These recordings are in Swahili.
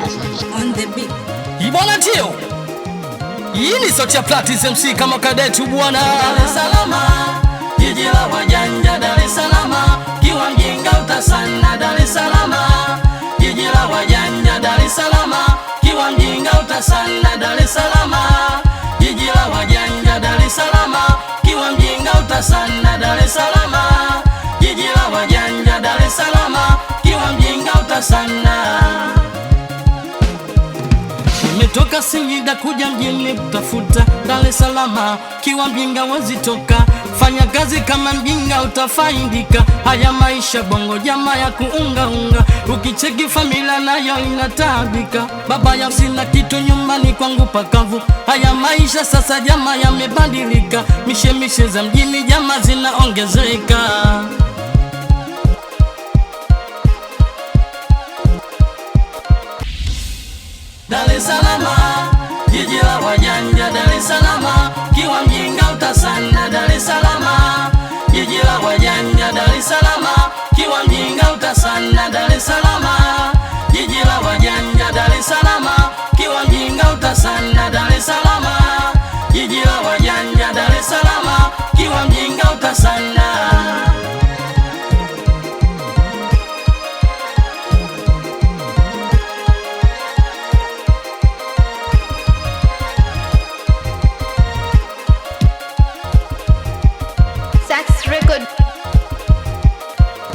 On the beat. Ibona tio. Hii ni sauti ya Platis MC kama kadeti bwana. Dar es Salaam, jiji la wajanja. Dar es Salaam, kiwa mjinga utasana. Dar es Salaam, jiji la wajanja. Dar es Salaam, kiwa mjinga utasana. Dar es Salaam, jiji la wajanja. Dar es Salaam, kiwa mjinga utasana. Dar es Salaam, jiji la wajanja. Dar es Salaam, kiwa mjinga utasana. Nimetoka Singida kuja mjini kutafuta Dar es Salaam, kiwa mjinga wezi toka. Fanya kazi kama mjinga utafaidika. Haya maisha bongo jama ya kuunga. Ukicheki familia nayo inatabika. Baba ya sina kitu nyumbani kwangu pakavu. Haya maisha sasa jama yamebadilika. Mishemishe za mjini jama zinaongezeka. Dar es Salaam, jiji la wajanja. Dar es Salaam, kiwa mjinga utasana. Dar es Salaam, jiji la wajanja. Dar es Salaam, kiwa mjinga utasana. Dar es Salaam, jiji la wajanja. Dar es Salaam, kiwa mjinga utasana. Dar es Salaam, jiji la wajanja. Dar es Salaam, kiwa mjinga utasana.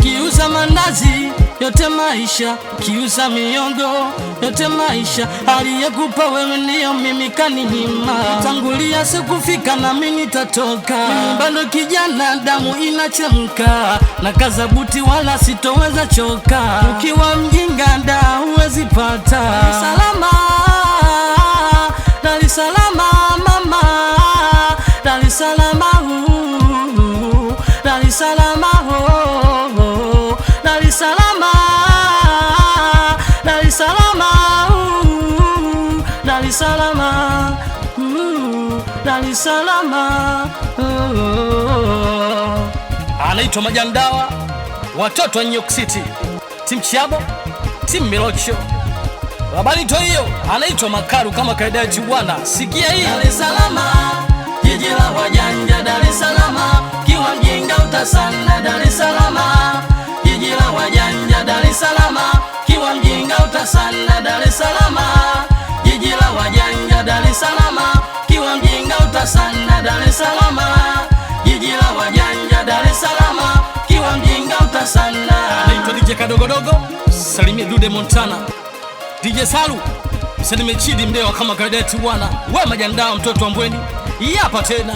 Kiuza mandazi yote maisha, kiuza miongo yote maisha. Aliyekupa wewe ndio mimi kaninyima. Tangulia sikufika na mimi nitatoka. Bado kijana damu inachemka. Na kaza buti wala sitoweza choka. Ukiwa mjinga da huwezi pata. Dar es Salaam, Dar es Salaam mama. Dar es Salaam, Dar es Salaam, Dar es Salaam, Dar es Salaam, Dar es Salaam, Dar es Salaam. Anaitwa Majandawa, watoto wa New York City. Tim Chiabo, Tim Milocho. Habari to hiyo, anaitwa Makaru kama kaidati bwana. Sikia hii. Dar es Salaam, jiji la wajanja. Dar es Salaam, kiwa mjinga utasana. Dar es Salaam, jiji la wajanja. Dar es Salaam, kiwa mjinga utasana. Dar es Salaam, jiji la wajanja. Dar es Salaam, kiwa mjinga utasana. Dar es Salaam, jiji la wajanja. Dar es Salaam, kiwa mjinga utasana. Anaitwa DJ Kadogodogo, Salimia Dude Montana. DJ Salu, Salimia Chidi Mdewa kama kadeti bwana. Wewe Majandawa mtoto wa Mbweni. Hapa tena.